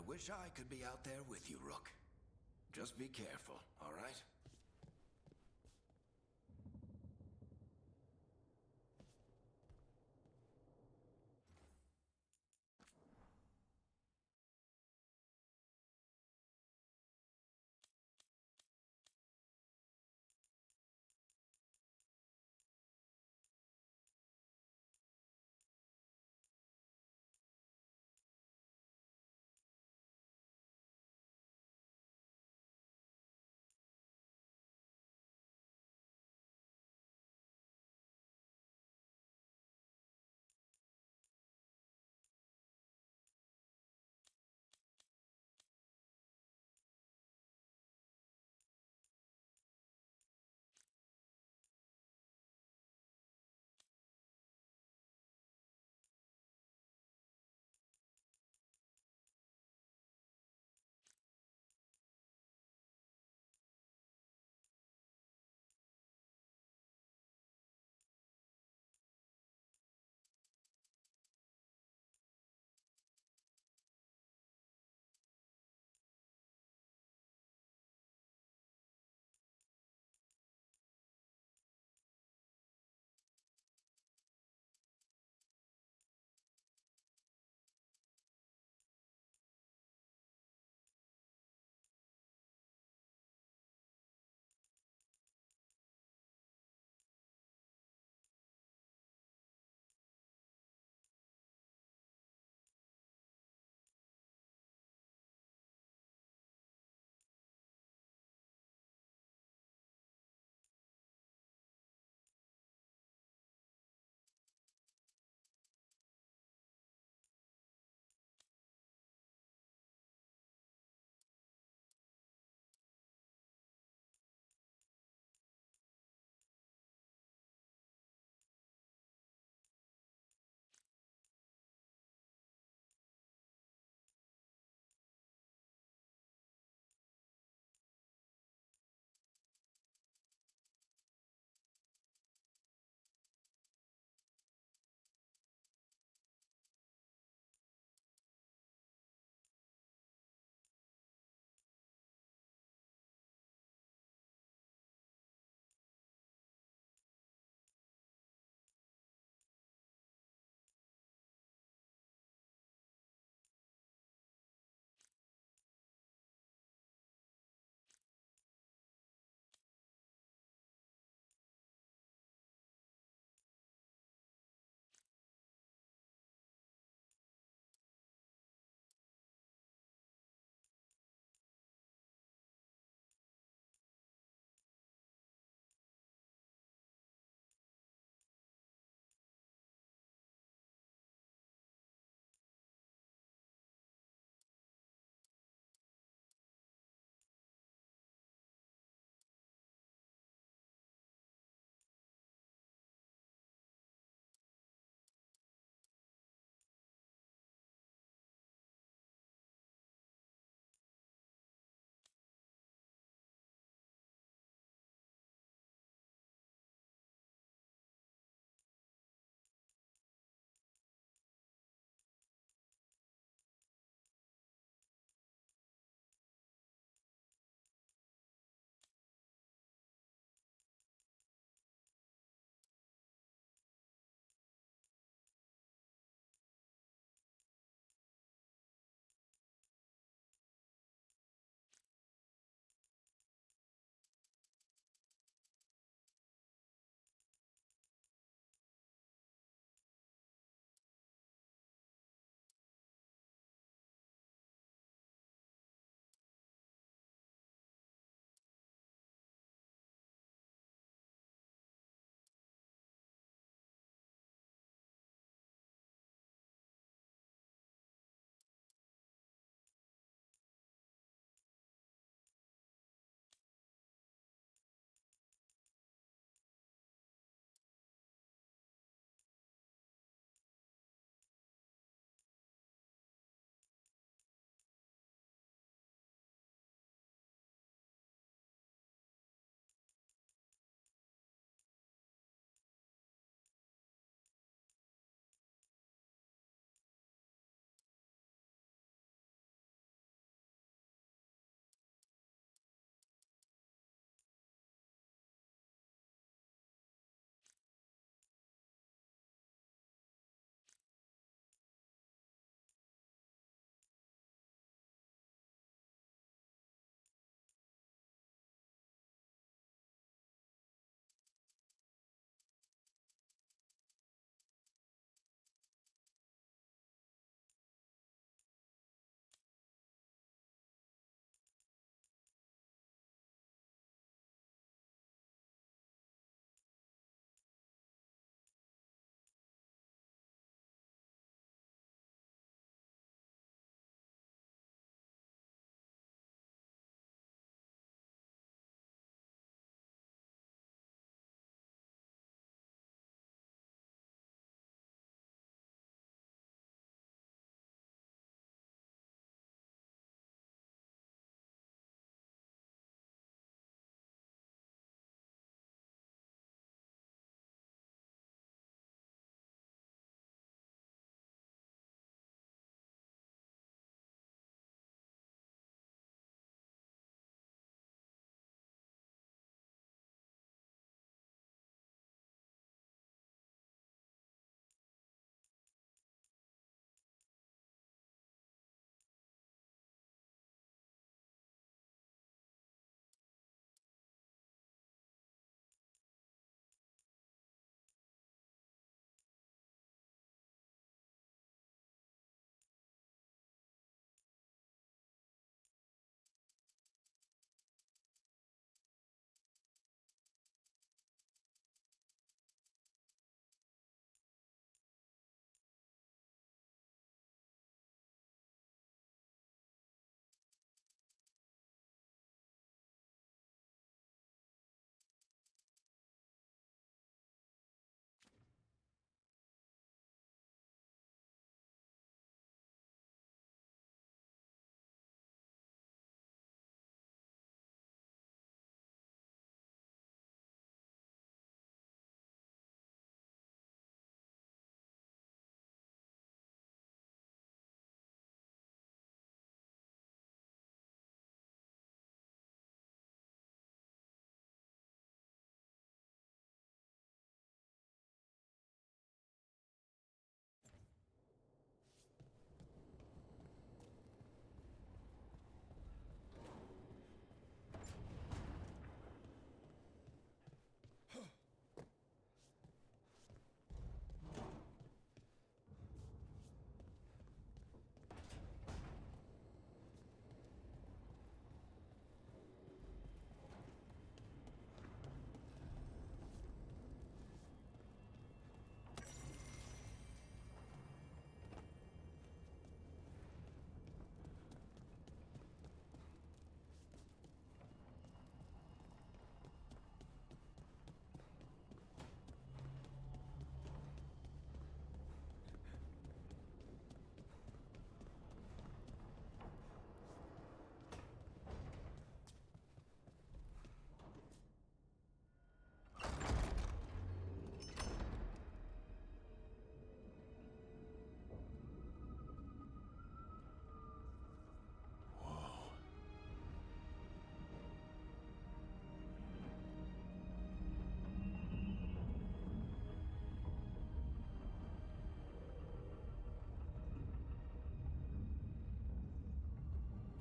wish I could be out there with you, Rook. Just be careful, all right?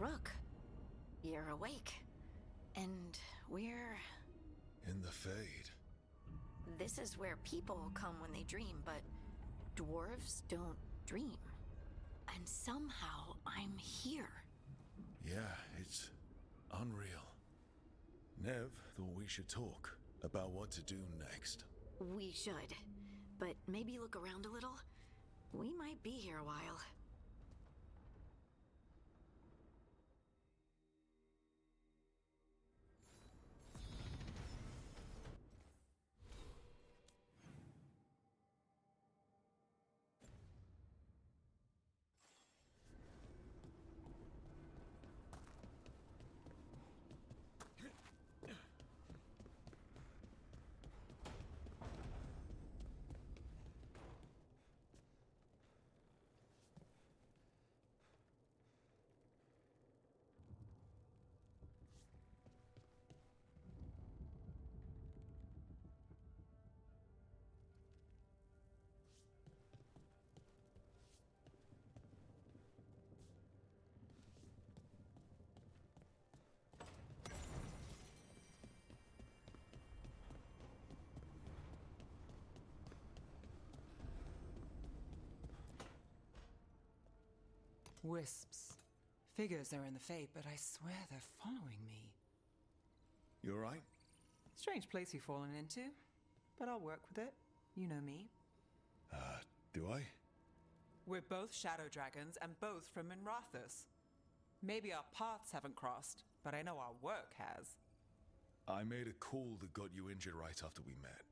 Rook, you're awake. And we're... In the Fade. This is where people come when they dream, but dwarves don't dream. And somehow I'm here. Yeah, it's unreal. Nev thought we should talk about what to do next. We should. But maybe look around a little. We might be here a while. Wisps. Figures are in the Fade, but I swear they're following me. You alright? Strange place you've fallen into, but I'll work with it. You know me. Do I? We're both shadow dragons and both from Minrathous. Maybe our paths haven't crossed, but I know our work has. I made a call that got you injured right after we met.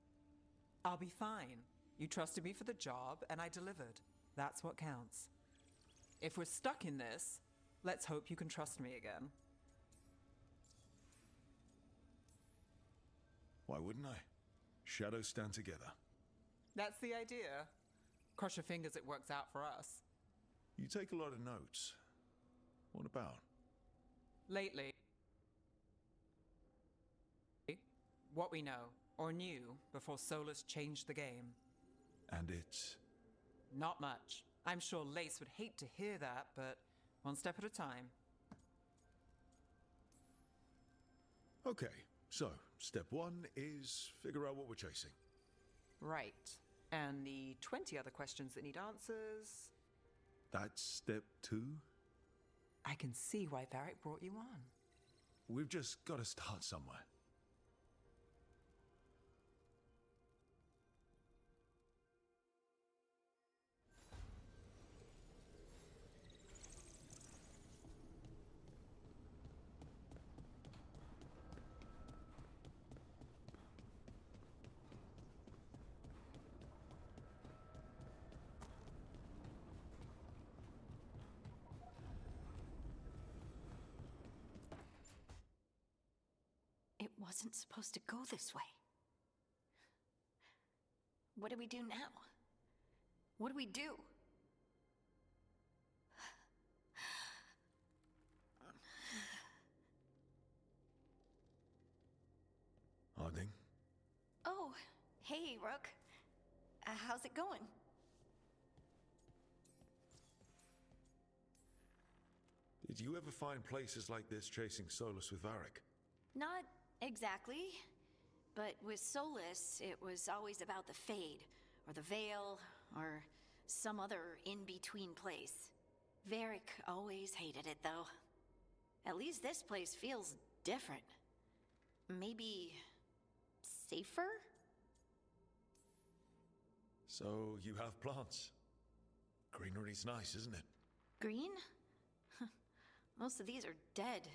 I'll be fine. You trusted me for the job, and I delivered. That's what counts. If we're stuck in this, let's hope you can trust me again. Why wouldn't I? Shadows stand together. That's the idea. Cross your fingers it works out for us. You take a lot of notes. What about? Lately, what we know, or knew, before Solus changed the game. And it's... Not much. I'm sure Lace would hate to hear that, but one step at a time. Okay, so step one is figure out what we're chasing. Right. And the 20 other questions that need answers... That's step two? I can see why Varric brought you on. We've just got to start somewhere. It wasn't supposed to go this way. What do we do now? What do we do? Harding? Oh, hey, Rook. How's it going? Did you ever find places like this chasing Solus with Varric? Not exactly. But with Solus, it was always about the Fade, or the Veil, or some other in-between place. Varric always hated it, though. At least this place feels different. Maybe... safer? So you have plants. Greenery's nice, isn't it? Green? Most of these are dead.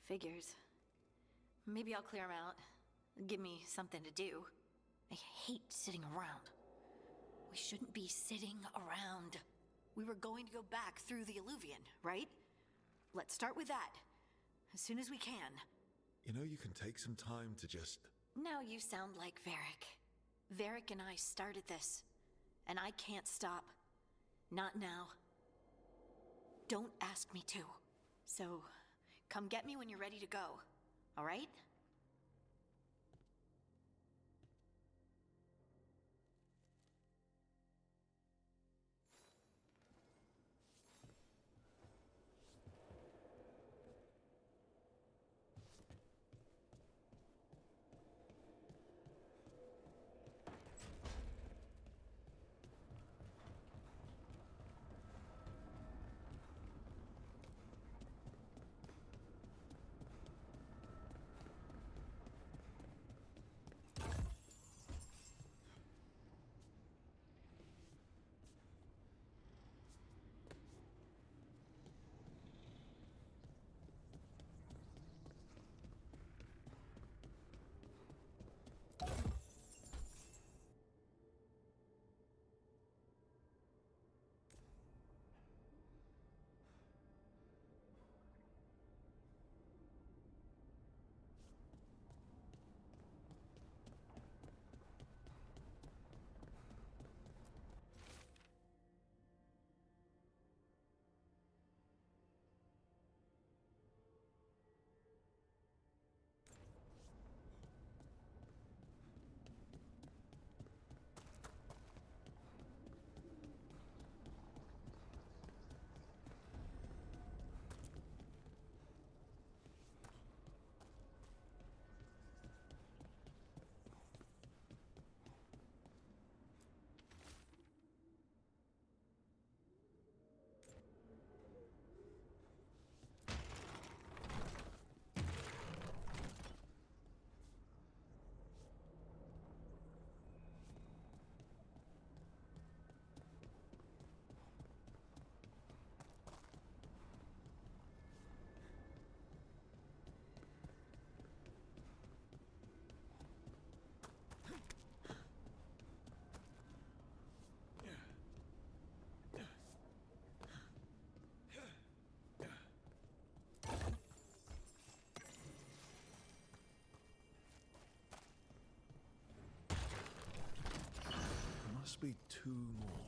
Figures. Maybe I'll clear them out. Give me something to do. I hate sitting around. We shouldn't be sitting around. We were going to go back through the Alluvion, right? Let's start with that. As soon as we can. You know, you can take some time to just... Now you sound like Varric. Varric and I started this. And I can't stop. Not now. Don't ask me to. So, come get me when you're ready to go. All right? must be two more.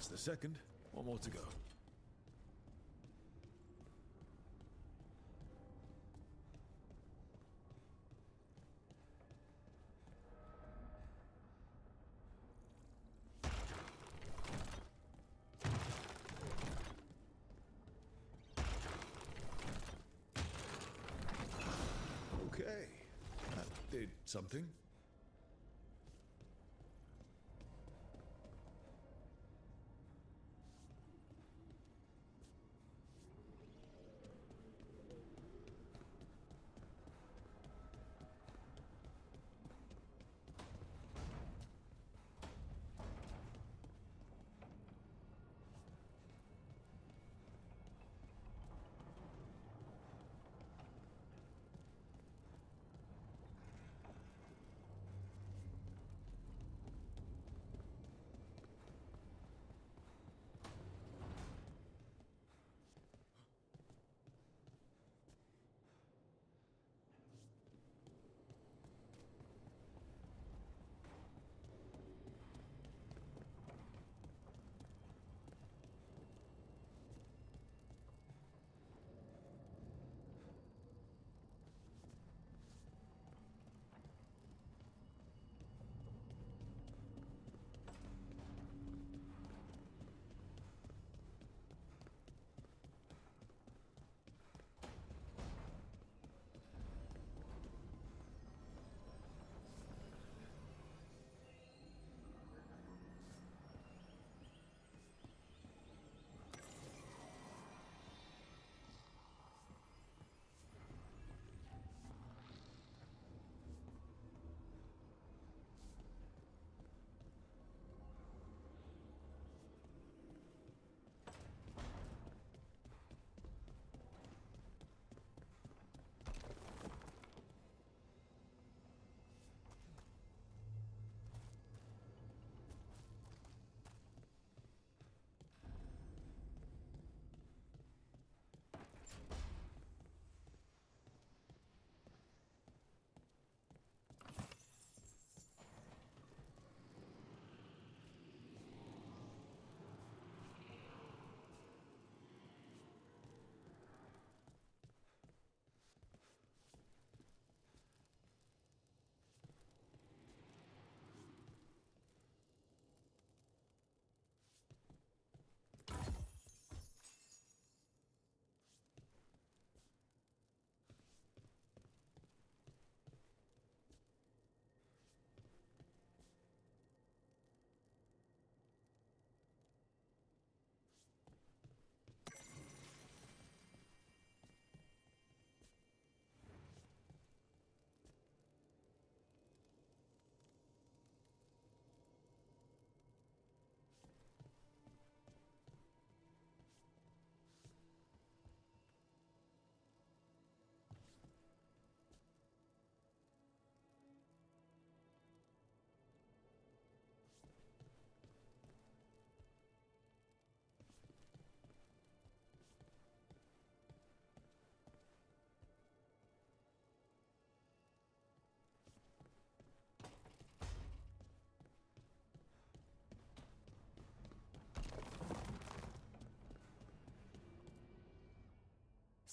That's the second. One more to go. Okay. That did something.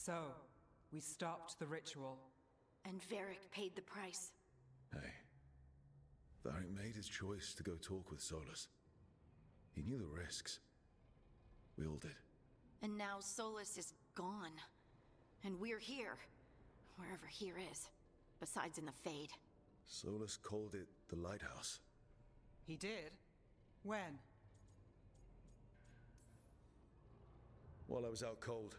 So, we stopped the ritual. And Varric paid the price. Hey, Varric made his choice to go talk with Solus. He knew the risks. We all did. And now Solus is gone. And we're here. Wherever here is. Besides in the Fade. Solus called it the Lighthouse. He did? When? While I was out cold,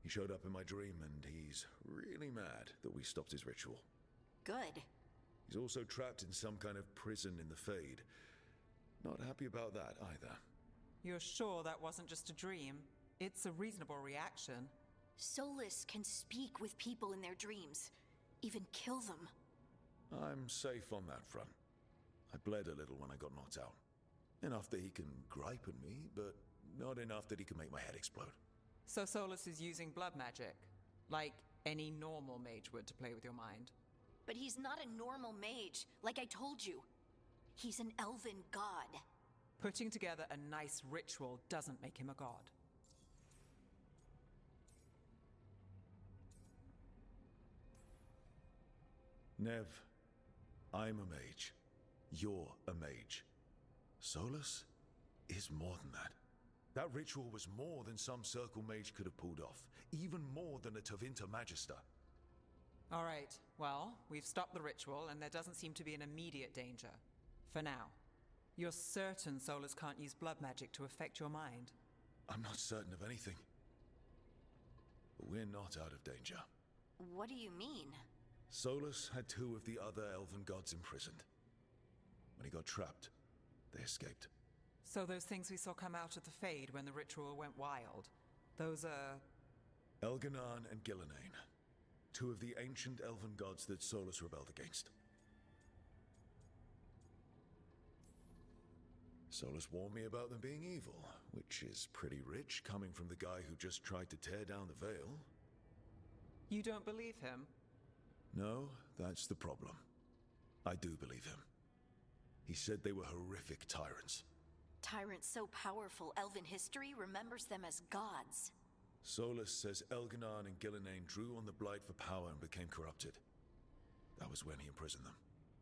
he showed up in my dream, and he's really mad that we stopped his ritual. Good. He's also trapped in some kind of prison in the Fade. Not happy about that either. You're sure that wasn't just a dream? It's a reasonable reaction. Solus can speak with people in their dreams. Even kill them. I'm safe on that front. I bled a little when I got knocked out. Enough that he can gripe at me, but not enough that he can make my head explode. So Solus is using blood magic, like any normal mage would to play with your mind. But he's not a normal mage, like I told you. He's an elven god. Putting together a nice ritual doesn't make him a god. Nev, I'm a mage. You're a mage. Solus is more than that. That ritual was more than some circle mage could have pulled off. Even more than a Tevinter Magister. All right, well, we've stopped the ritual and there doesn't seem to be an immediate danger. For now. You're certain Solus can't use blood magic to affect your mind? I'm not certain of anything. But we're not out of danger. What do you mean? Solus had two of the other elven gods imprisoned. When he got trapped, they escaped. So those things we saw come out of the Fade when the ritual went wild, those are... Elganan and Gillenane. Two of the ancient elven gods that Solus rebelled against. Solus warned me about them being evil, which is pretty rich coming from the guy who just tried to tear down the veil. You don't believe him? No, that's the problem. I do believe him. He said they were horrific tyrants. Tyrants so powerful, elven history remembers them as gods. Solus says Elganan and Gillenane drew on the Blight for power and became corrupted. That was when he imprisoned them.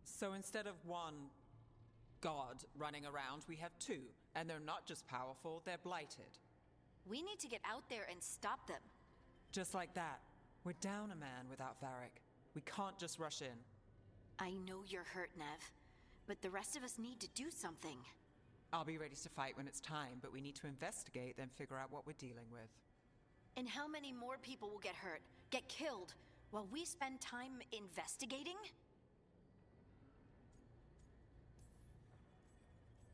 So instead of one god running around, we have two. And they're not just powerful, they're blighted. We need to get out there and stop them. Just like that. We're down a man without Varric. We can't just rush in. I know you're hurt, Nev. But the rest of us need to do something. I'll be ready to fight when it's time, but we need to investigate, then figure out what we're dealing with. And how many more people will get hurt, get killed, while we spend time investigating?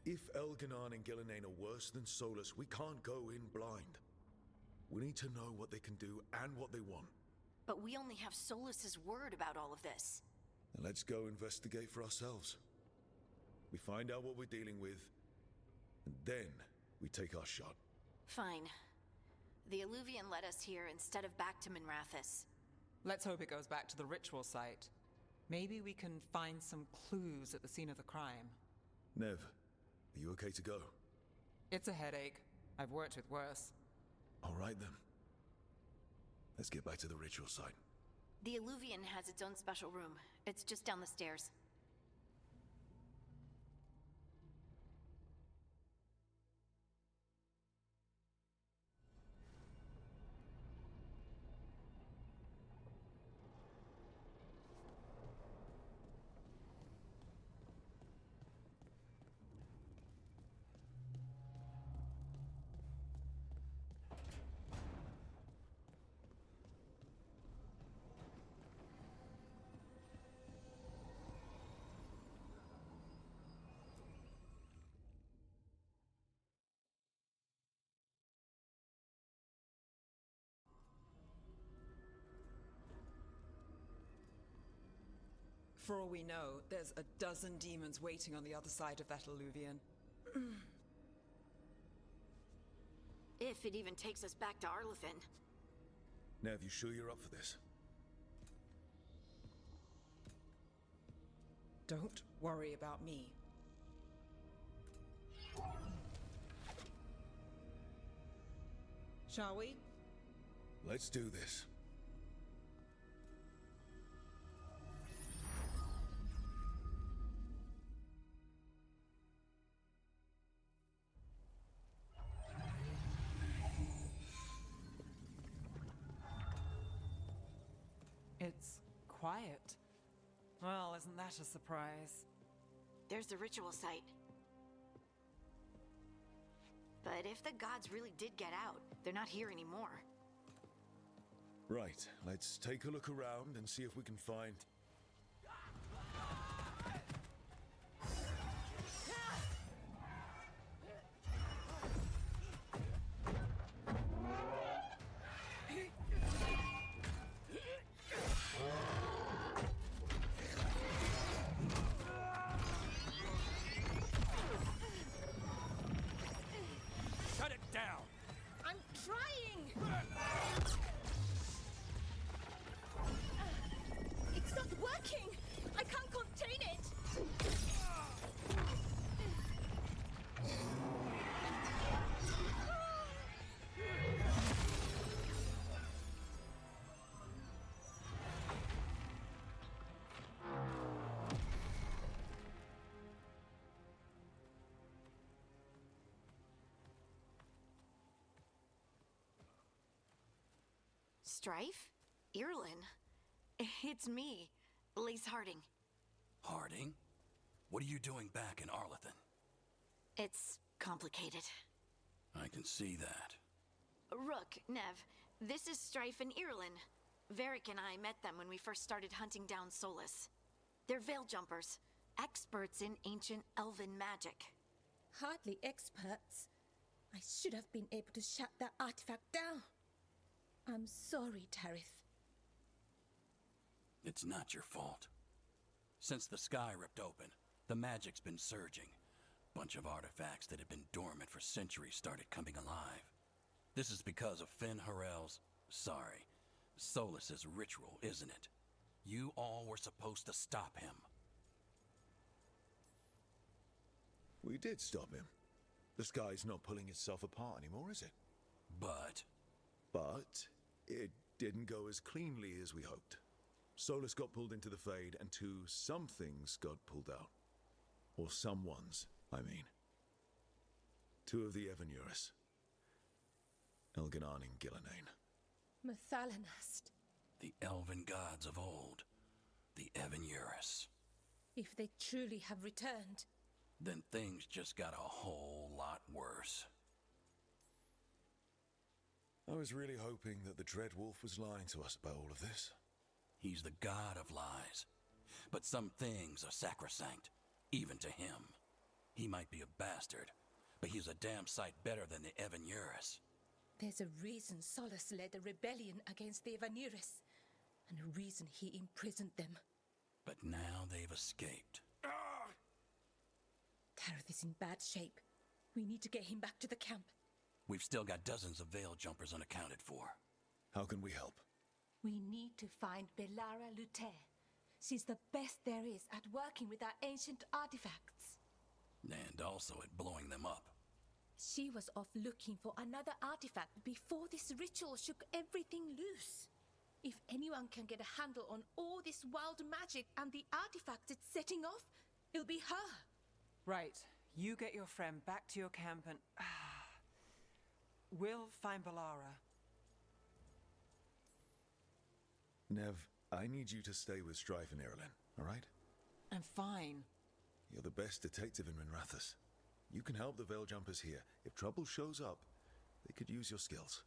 If Elganan and Gillenane are worse than Solus, we can't go in blind. We need to know what they can do and what they want. But we only have Solus's word about all of this. Then let's go investigate for ourselves. We find out what we're dealing with, and then we take our shot. Fine. The Illuvian led us here instead of back to Minrathous. Let's hope it goes back to the ritual site. Maybe we can find some clues at the scene of the crime. Nev, are you okay to go? It's a headache. I've worked with worse. All right then. Let's get back to the ritual site. The Illuvian has its own special room. It's just down the stairs. For all we know, there's a dozen demons waiting on the other side of that Illuvian. If it even takes us back to Arlefin. Nev, you sure you're up for this? Don't worry about me. Shall we? Let's do this. It's quiet. Well, isn't that a surprise? There's the ritual site. But if the gods really did get out, they're not here anymore. Right, let's take a look around and see if we can find... Shut it down! I'm trying! It's not working! I can't contain it! Strife? Irlin? It's me, Lace Harding. Harding? What are you doing back in Arlethan? It's complicated. I can see that. Rook, Nev, this is Strife and Irlin. Varric and I met them when we first started hunting down Solus. They're veil jumpers, experts in ancient elven magic. Hardly experts. I should have been able to shut that artifact down. I'm sorry, Tarith. It's not your fault. Since the sky ripped open, the magic's been surging. Bunch of artifacts that had been dormant for centuries started coming alive. This is because of Finn Harel's... Solus's ritual, isn't it? You all were supposed to stop him. We did stop him. The sky's not pulling itself apart anymore, is it? But it didn't go as cleanly as we hoped. Solus got pulled into the Fade, and some things got pulled out. Or someone's, I mean. Two of the Evanurus. Elganan and Gillenane. Mathalanast. the elven gods of old, the Evanurus. If they truly have returned. Then things just got a whole lot worse. I was really hoping that the Dread Wolf was lying to us about all of this. He's the god of lies. But some things are sacrosanct, even to him. He might be a bastard, but he's a damn sight better than the Evanurus. There's a reason Solus led a rebellion against the Evanurus, and a reason he imprisoned them. But now they've escaped. Tareth is in bad shape. We need to get him back to the camp. We've still got dozens of veil jumpers unaccounted for. How can we help? We need to find Belara Luther. She's the best there is at working with our ancient artifacts. And also at blowing them up. She was off looking for another artifact before this ritual shook everything loose. If anyone can get a handle on all this wild magic and the artifacts it's setting off, it'll be her. Right. You get your friend back to your camp and... we'll find Belara. Nev, I need you to stay with Strife and Irilyn, all right? I'm fine. You're the best detective in Minrathous. You can help the Veil Jumpers here. If trouble shows up, they could use your skills.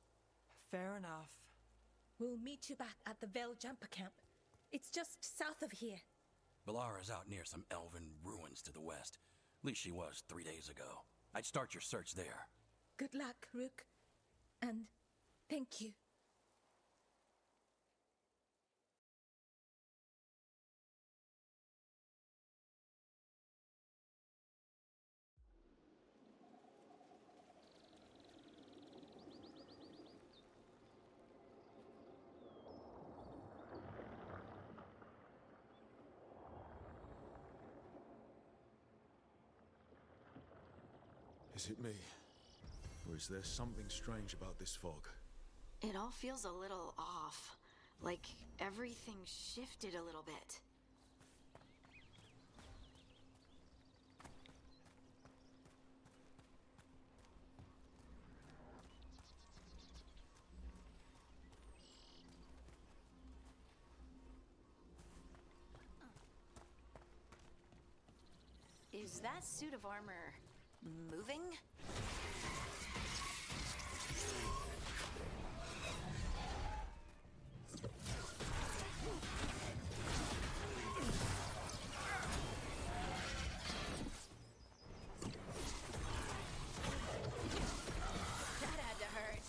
Fair enough. We'll meet you back at the Veil Jumper camp. It's just south of here. Belara's out near some elven ruins to the west. At least she was 3 days ago. I'd start your search there. Good luck, Rook. And thank you. Is it me? Or is there something strange about this fog? It all feels a little off. Like everything shifted a little bit. Is that suit of armor moving? That had to hurt.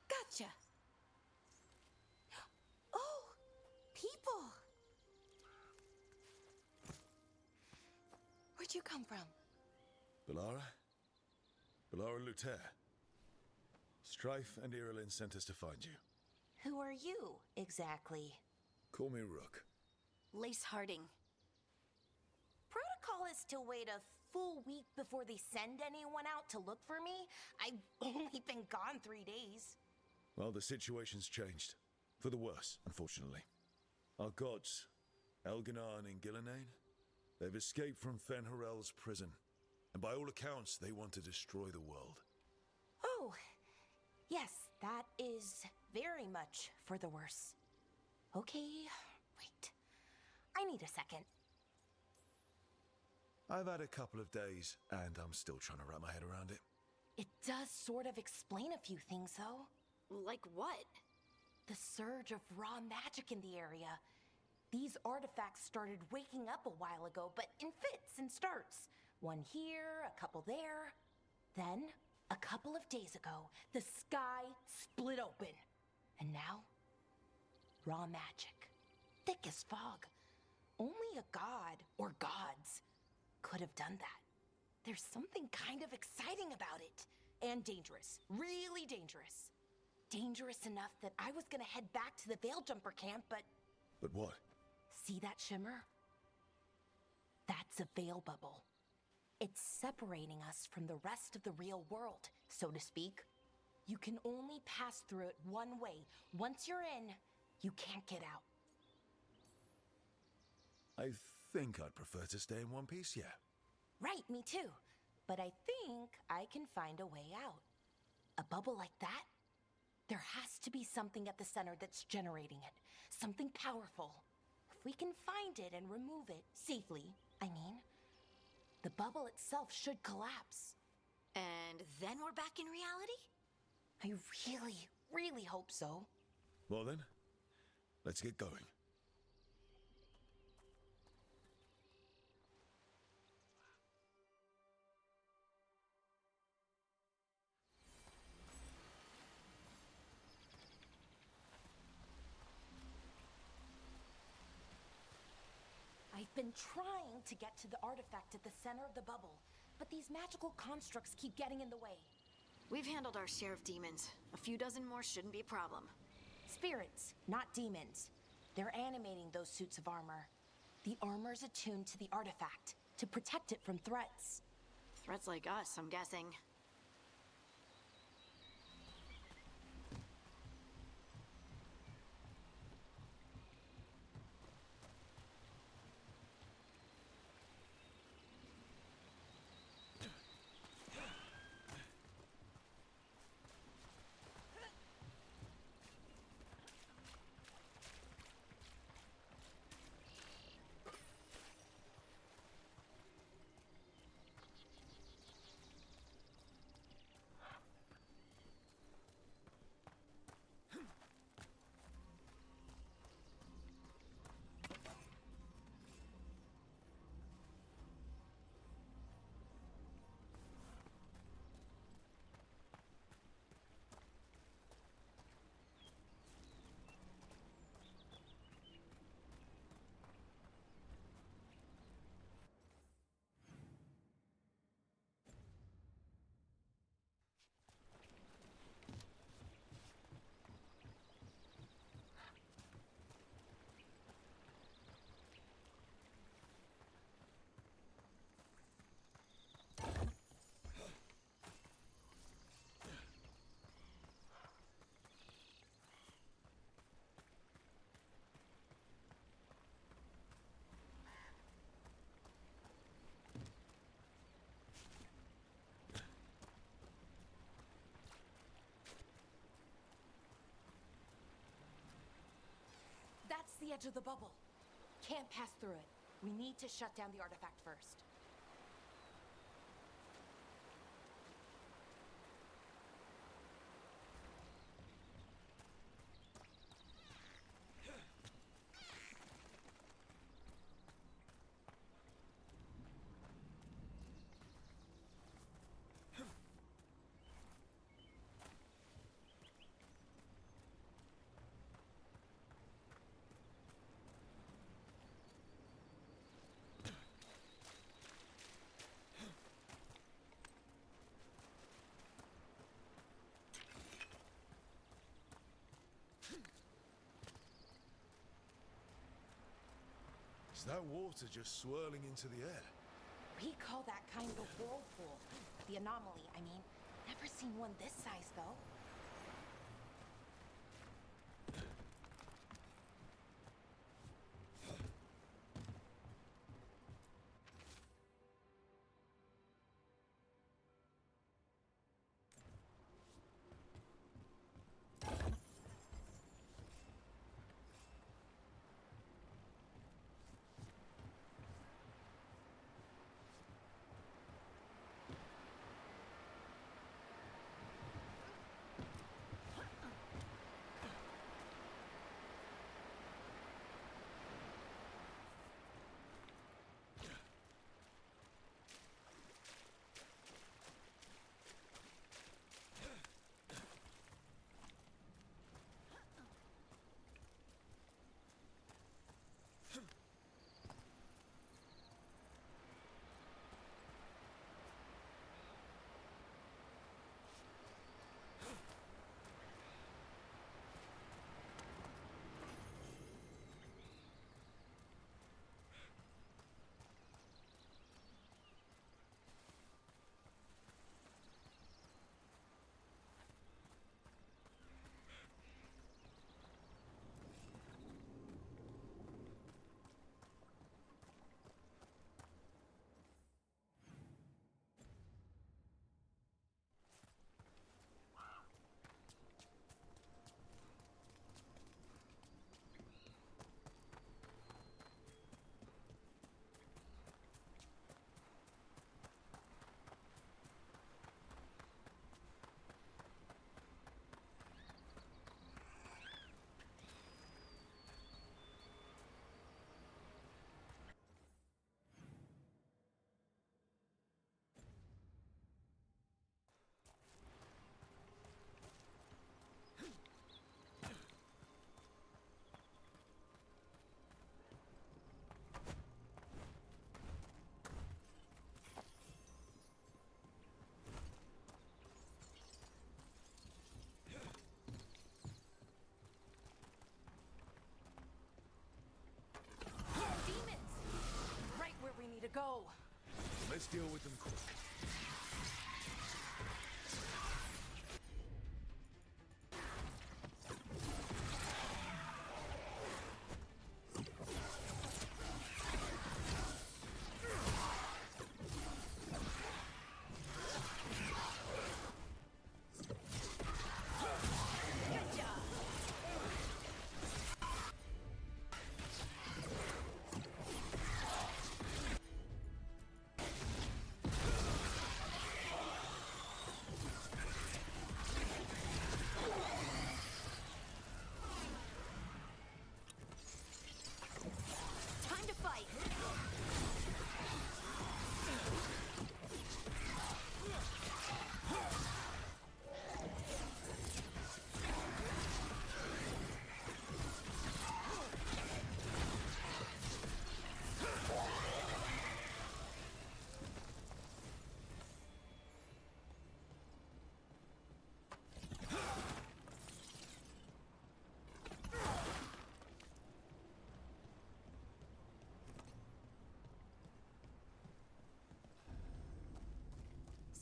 Gotcha. Oh, people. Where'd you come from? Bellara? Bellara Luther. Strife and Irilyn sent us to find you. Who are you, exactly? Call me Rook. Lace Harding. Protocol is to wait a full week before they send anyone out to look for me. I've only been gone 3 days. Well, the situation's changed. For the worse, unfortunately. Our gods, Elganar and Gillenane, they've escaped from Fen'Harel's prison. And by all accounts, they want to destroy the world. Oh, yes, that is very much for the worse. Okay, wait. I need a second. I've had a couple of days, and I'm still trying to wrap my head around it. It does sort of explain a few things, though. Like what? The surge of raw magic in the area. These artifacts started waking up a while ago, but in fits and starts. One here, a couple there. Then, a couple of days ago, the sky split open. And now, raw magic. Thick as fog. Only a god, or gods, could have done that. There's something kind of exciting about it. And dangerous. Really dangerous. Dangerous enough that I was gonna head back to the Veil Jumper camp, but... But what? See that shimmer? That's a veil bubble. It's separating us from the rest of the real world, so to speak. You can only pass through it one way. Once you're in, you can't get out. I think I'd prefer to stay in one piece, yeah. Right, me too. But I think I can find a way out. A bubble like that? There has to be something at the center that's generating it. Something powerful. If we can find it and remove it safely, I mean, the bubble itself should collapse. And then we're back in reality? I really, really hope so. Well then, let's get going. I've been trying to get to the artifact at the center of the bubble, but these magical constructs keep getting in the way. We've handled our share of demons. A few dozen more shouldn't be a problem. Spirits, not demons. They're animating those suits of armor. The armor's attuned to the artifact, to protect it from threats. Threats like us, I'm guessing. edge of the bubble. Can't pass through it. We need to shut down the artifact first. Is that water just swirling into the air? We call that kind of whirlpool. The anomaly, I mean. Never seen one this size, though. To go. Let's deal with them quick.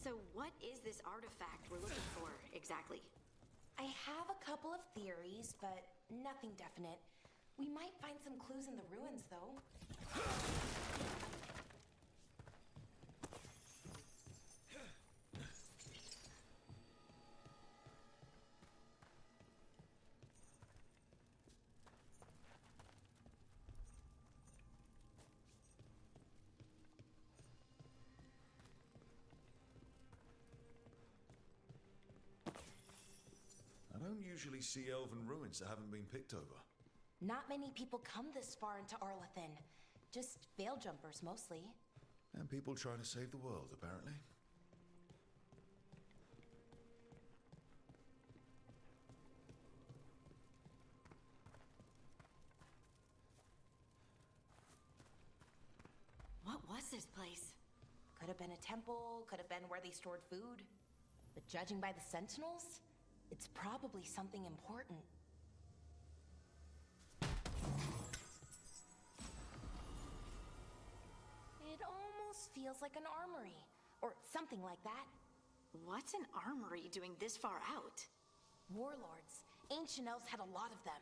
So what is this artifact we're looking for, exactly? I have a couple of theories, but nothing definite. We might find some clues in the ruins, though. usually see elven ruins that haven't been picked over. Not many people come this far into Arlathan. Just veil jumpers, mostly. And people trying to save the world, apparently. What was this place? Could have been a temple, could have been where they stored food. But judging by the sentinels, it's probably something important. It almost feels like an armory, or something like that. What's an armory doing this far out? Warlords. Ancient elves had a lot of them.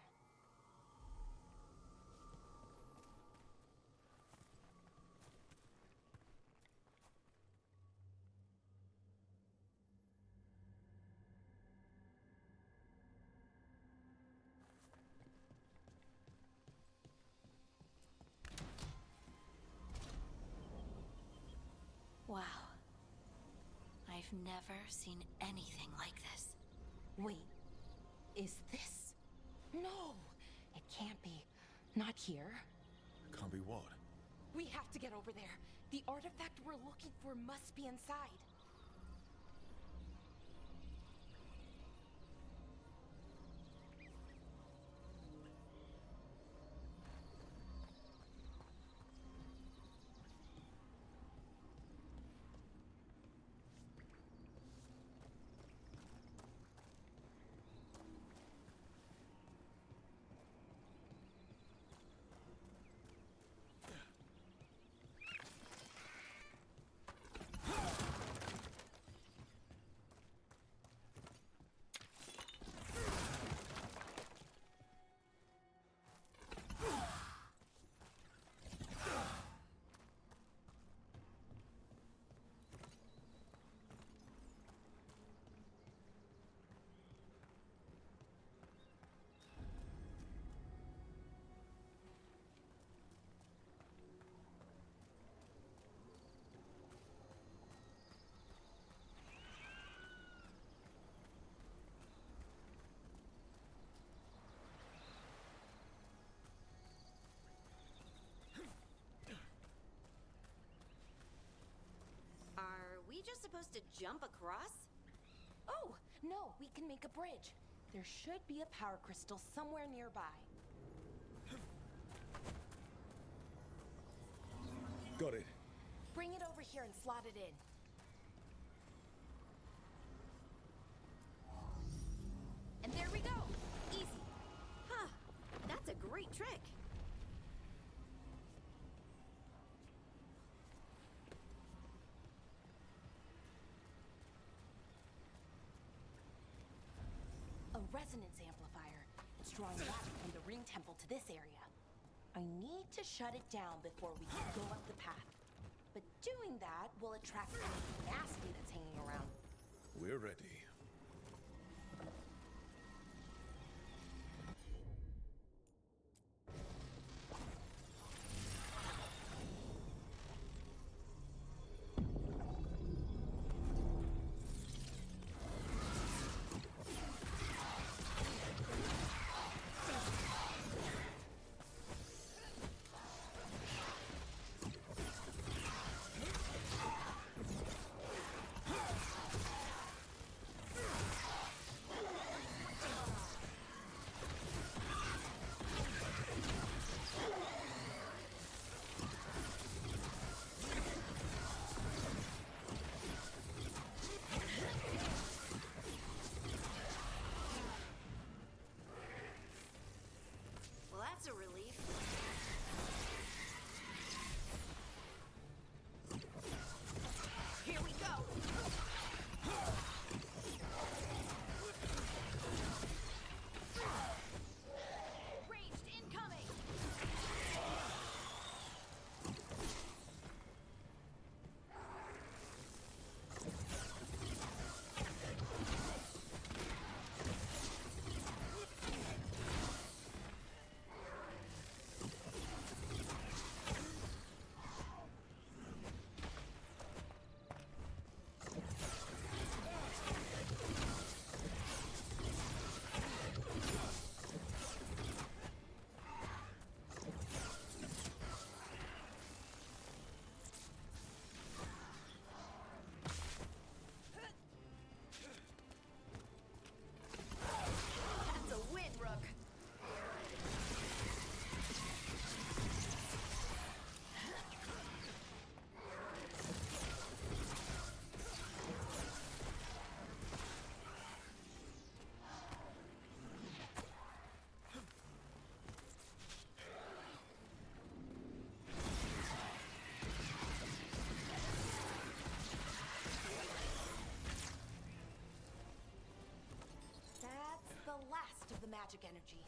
Wow. I've never seen anything like this. Wait, is this? No, it can't be. Not here. Can't be what? We have to get over there. The artifact we're looking for must be inside. Are we just supposed to jump across? Oh, no, we can make a bridge. There should be a power crystal somewhere nearby. Got it. Bring it over here and slot it in. And there we go! Easy. Huh. That's a great trick. A resonance amplifier. It's drawing magic from the ring temple to this area. I need to shut it down before we can go up the path. But doing that will attract anything nasty that's hanging around. We're ready. magic energy.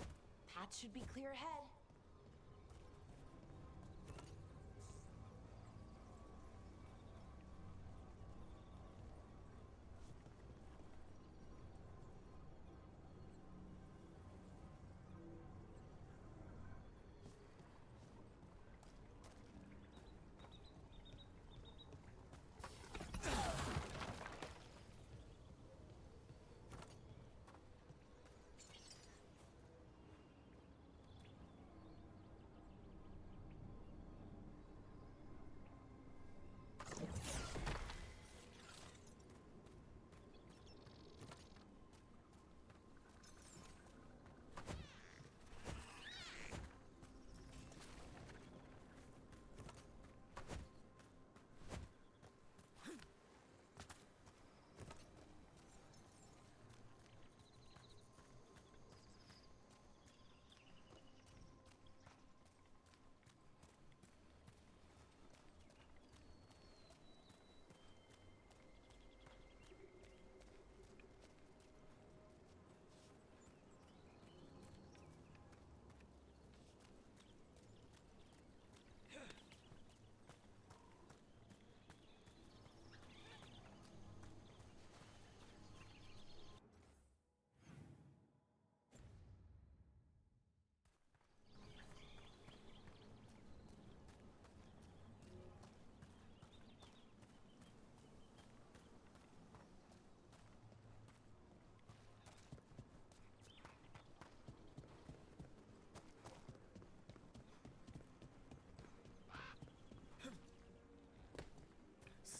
Path should be clear ahead.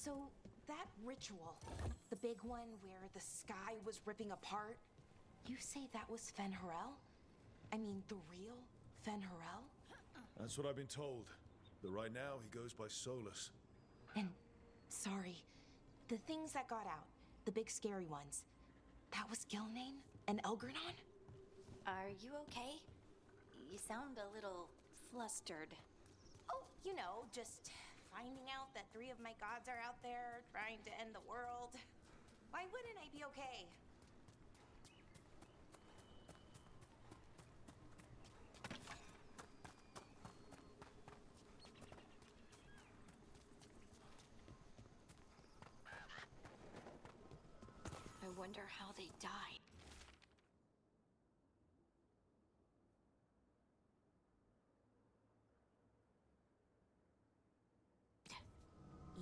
So, that ritual, the big one where the sky was ripping apart, you say that was Fen Harel? I mean, the real Fen Harel? That's what I've been told. But right now, he goes by Solus. And, sorry, the things that got out, the big scary ones, that was Gilnane and Elgernon? Are you okay? You sound a little flustered. Oh, you know, just finding out that 3 of my gods are out there trying to end the world. Why wouldn't I be okay? I wonder how they died.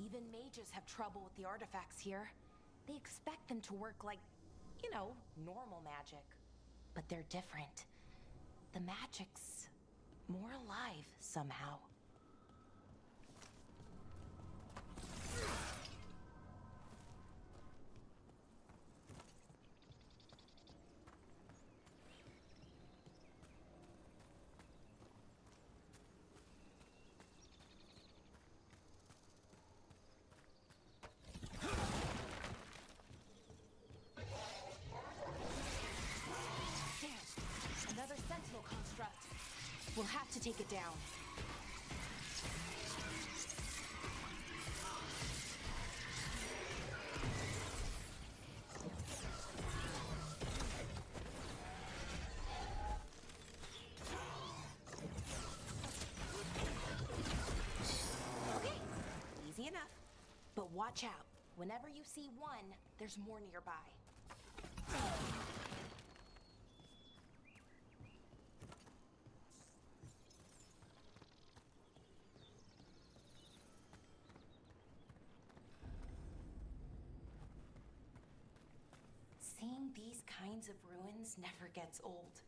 Even mages have trouble with the artifacts here. They expect them to work like, you know, normal magic. But they're different. The magic's more alive somehow. Another sentinel construct. We'll have to take it down. Okay, easy enough. But watch out. Whenever you see one, there's more nearby. Seeing these kinds of ruins never gets old.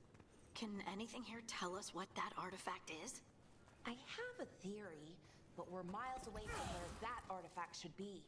Can anything here tell us what that artifact is? I have a theory, but we're miles away from where that artifact should be.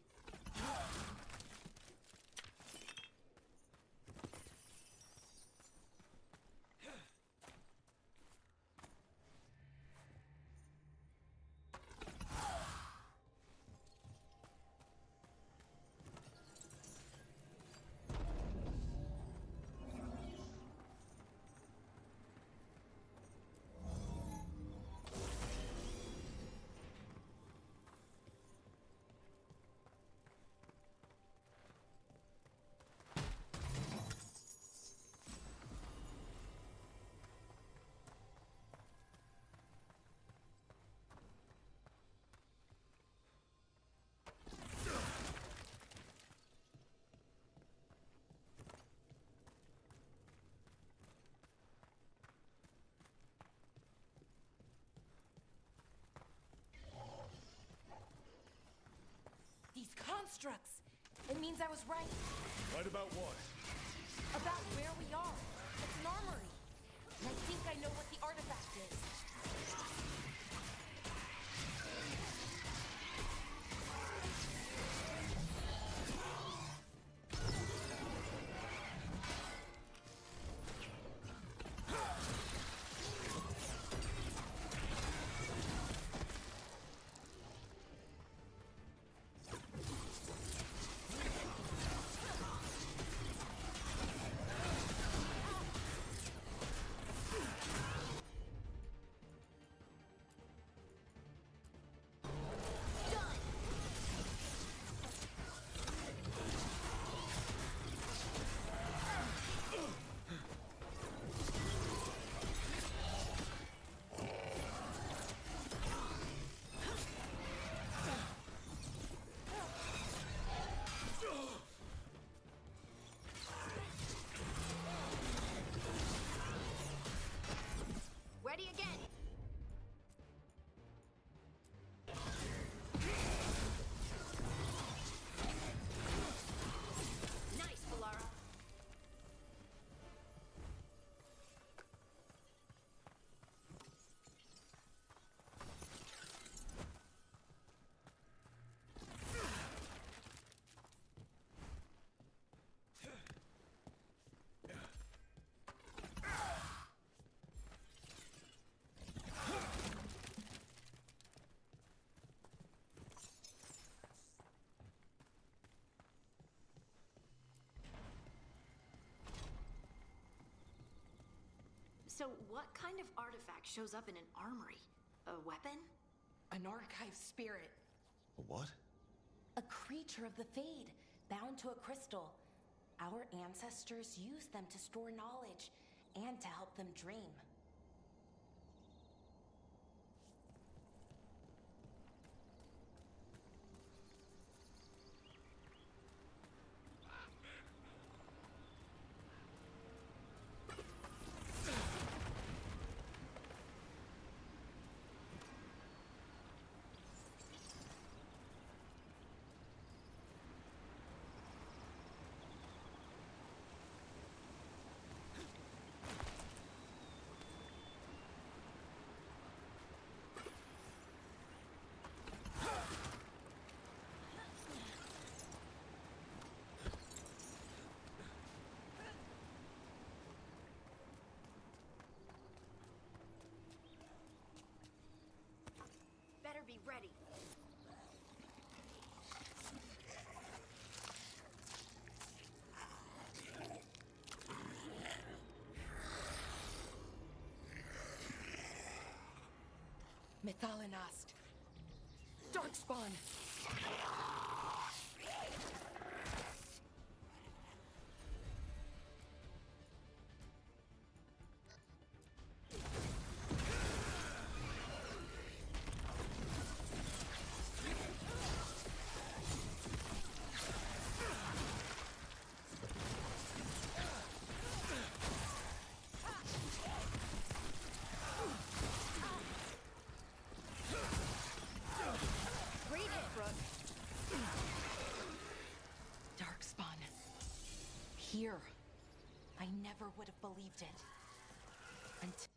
constructs. It means I was right. Right about what? About where we are. It's an armory. And I think I know what the artifact is. Ready again. Nice, Valara. So, what kind of artifact shows up in an armory? A weapon? An archive spirit. A what? A creature of the Fade, bound to a crystal. Our ancestors used them to store knowledge and to help them dream. Better be ready. Methalinast. Darkspawn. Great hit, Brooke. Darkspawn. Here. I never would have believed it. Until